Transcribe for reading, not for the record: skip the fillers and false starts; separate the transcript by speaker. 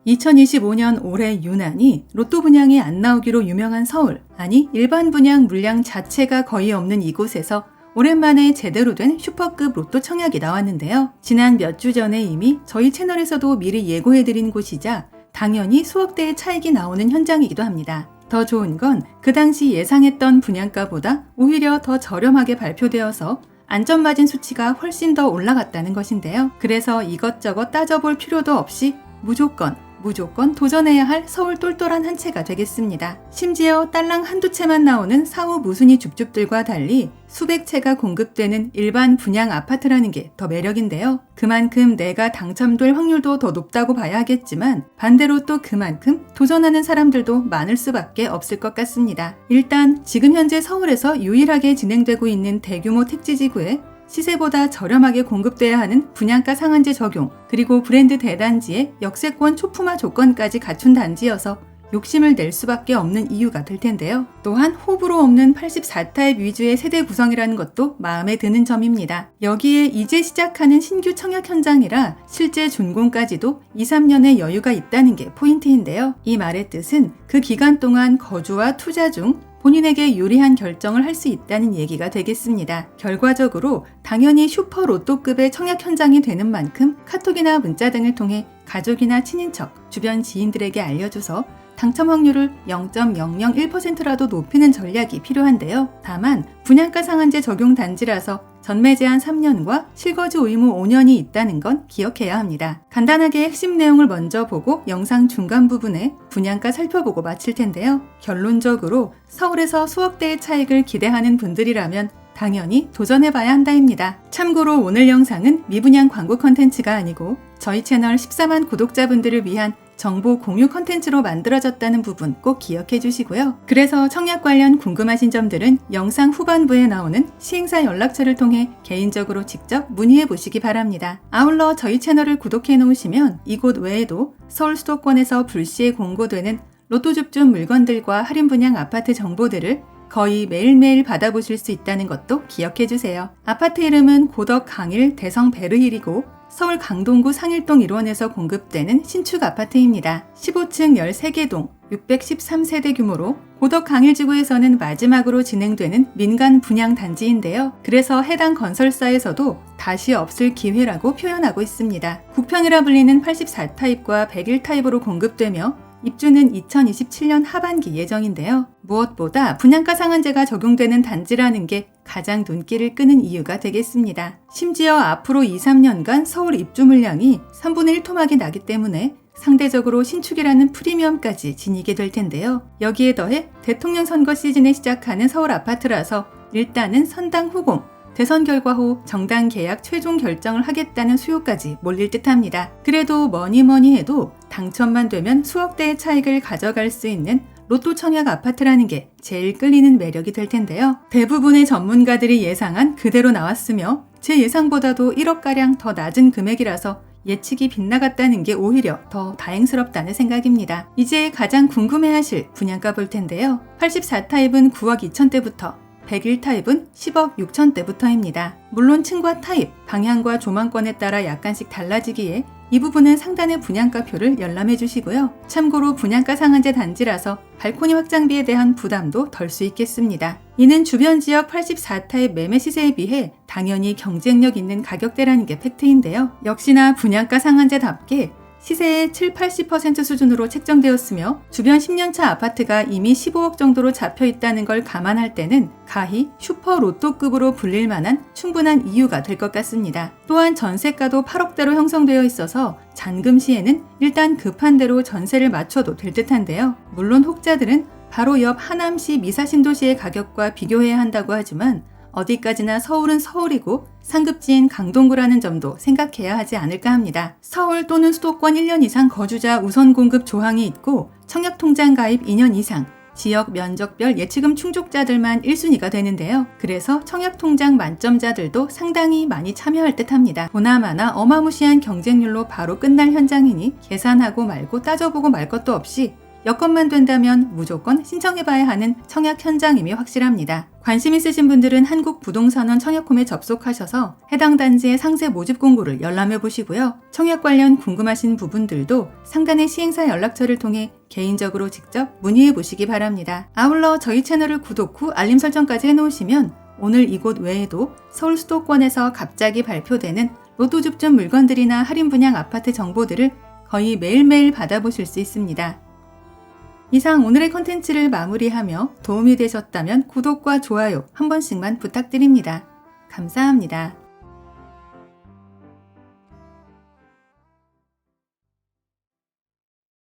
Speaker 1: 2025년 올해 유난히 로또 분양이 안 나오기로 유명한 서울, 아니 일반 분양 물량 자체가 거의 없는 이곳에서 오랜만에 제대로 된 슈퍼급 로또 청약이 나왔는데요. 지난 몇 주 전에 이미 저희 채널에서도 미리 예고해드린 곳이자 당연히 수억 대의 차익이 나오는 현장이기도 합니다. 더 좋은 건 그 당시 예상했던 분양가보다 오히려 더 저렴하게 발표되어서 안전마진 수치가 훨씬 더 올라갔다는 것인데요. 그래서 이것저것 따져볼 필요도 없이 무조건 도전해야 할 서울 똘똘한 한 채가 되겠습니다. 심지어 딸랑 한두 채만 나오는 사후 무순위 줍줍들과 달리 수백 채가 공급되는 일반 분양 아파트라는 게 더 매력인데요. 그만큼 내가 당첨될 확률도 더 높다고 봐야 하겠지만 반대로 또 그만큼 도전하는 사람들도 많을 수밖에 없을 것 같습니다. 일단 지금 현재 서울에서 유일하게 진행되고 있는 대규모 택지지구에 시세보다 저렴하게 공급돼야 하는 분양가 상한제 적용, 그리고 브랜드 대단지의 역세권 초품화 조건까지 갖춘 단지여서 욕심을 낼 수밖에 없는 이유가 될 텐데요. 또한 호불호 없는 84타입 위주의 세대 구성이라는 것도 마음에 드는 점입니다. 여기에 이제 시작하는 신규 청약 현장이라 실제 준공까지도 2, 3년의 여유가 있다는 게 포인트인데요. 이 말의 뜻은 그 기간 동안 거주와 투자 중 본인에게 유리한 결정을 할 수 있다는 얘기가 되겠습니다. 결과적으로 당연히 슈퍼 로또급의 청약 현장이 되는 만큼 카톡이나 문자 등을 통해 가족이나 친인척, 주변 지인들에게 알려줘서 당첨 확률을 0.001%라도 높이는 전략이 필요한데요. 다만 분양가 상한제 적용 단지라서 전매 제한 3년과 실거주 의무 5년이 있다는 건 기억해야 합니다. 간단하게 핵심 내용을 먼저 보고 영상 중간 부분에 분양가 살펴보고 마칠 텐데요. 결론적으로 서울에서 수억 대의 차익을 기대하는 분들이라면 당연히 도전해봐야 한다입니다. 참고로 오늘 영상은 미분양 광고 컨텐츠가 아니고 저희 채널 14만 구독자분들을 위한 정보 공유 컨텐츠로 만들어졌다는 부분 꼭 기억해 주시고요. 그래서 청약 관련 궁금하신 점들은 영상 후반부에 나오는 시행사 연락처를 통해 개인적으로 직접 문의해 보시기 바랍니다. 아울러 저희 채널을 구독해 놓으시면 이곳 외에도 서울 수도권에서 불시에 공고되는 로또 줍줍 물건들과 할인 분양 아파트 정보들을 거의 매일매일 받아보실 수 있다는 것도 기억해 주세요. 아파트 이름은 고덕 강일 대성 베르힐이고 서울 강동구 상일동 1원에서 공급되는 신축 아파트입니다. 15층 13개 동 613세대 규모로 고덕 강일지구에서는 마지막으로 진행되는 민간 분양 단지인데요. 그래서 해당 건설사에서도 다시 없을 기회라고 표현하고 있습니다. 국평이라 불리는 84타입과 101타입으로 공급되며 입주는 2027년 하반기 예정인데요. 무엇보다 분양가 상한제가 적용되는 단지라는 게 가장 눈길을 끄는 이유가 되겠습니다. 심지어 앞으로 2, 3년간 서울 입주 물량이 3분의 1토막이 나기 때문에 상대적으로 신축이라는 프리미엄까지 지니게 될 텐데요. 여기에 더해 대통령 선거 시즌에 시작하는 서울 아파트라서 일단은 선당 후공, 대선 결과 후 정당 계약 최종 결정을 하겠다는 수요까지 몰릴 듯합니다. 그래도 뭐니 해도 당첨만 되면 수억 대의 차익을 가져갈 수 있는 로또 청약 아파트라는 게 제일 끌리는 매력이 될 텐데요. 대부분의 전문가들이 예상한 그대로 나왔으며 제 예상보다도 1억가량 더 낮은 금액이라서 예측이 빗나갔다는 게 오히려 더 다행스럽다는 생각입니다. 이제 가장 궁금해하실 분양가 볼 텐데요. 84타입은 9억 2천대부터 101타입은 10억 6천대부터입니다. 물론 층과 타입, 방향과 조망권에 따라 약간씩 달라지기에 이 부분은 상단의 분양가표를 열람해 주시고요. 참고로 분양가 상한제 단지라서 발코니 확장비에 대한 부담도 덜 수 있겠습니다. 이는 주변 지역 84타입 매매 시세에 비해 당연히 경쟁력 있는 가격대라는 게 팩트인데요. 역시나 분양가 상한제답게 시세의 7-80% 수준으로 책정되었으며 주변 10년차 아파트가 이미 15억 정도로 잡혀 있다는 걸 감안할 때는 가히 슈퍼 로또급으로 불릴 만한 충분한 이유가 될 것 같습니다. 또한 전세가도 8억대로 형성되어 있어서 잔금 시에는 일단 급한 대로 전세를 맞춰도 될 듯한데요. 물론 혹자들은 바로 옆 하남시 미사신도시의 가격과 비교해야 한다고 하지만 어디까지나 서울은 서울이고 상급지인 강동구라는 점도 생각해야 하지 않을까 합니다. 서울 또는 수도권 1년 이상 거주자 우선 공급 조항이 있고 청약통장 가입 2년 이상, 지역 면적별 예치금 충족자들만 1순위가 되는데요. 그래서 청약통장 만점자들도 상당히 많이 참여할 듯합니다. 보나마나 어마무시한 경쟁률로 바로 끝날 현장이니 계산하고 말고 따져보고 말 것도 없이 여건만 된다면 무조건 신청해봐야 하는 청약 현장임이 확실합니다. 관심 있으신 분들은 한국부동산원 청약홈에 접속하셔서 해당 단지의 상세 모집 공고를 열람해 보시고요. 청약 관련 궁금하신 부분들도 상단의 시행사 연락처를 통해 개인적으로 직접 문의해 보시기 바랍니다. 아울러 저희 채널을 구독 후 알림 설정까지 해놓으시면 오늘 이곳 외에도 서울 수도권에서 갑자기 발표되는 로또 줍줍 물건들이나 할인 분양 아파트 정보들을 거의 매일매일 받아보실 수 있습니다. 이상 오늘의 컨텐츠를 마무리하며 도움이 되셨다면 구독과 좋아요 한 번씩만 부탁드립니다. 감사합니다.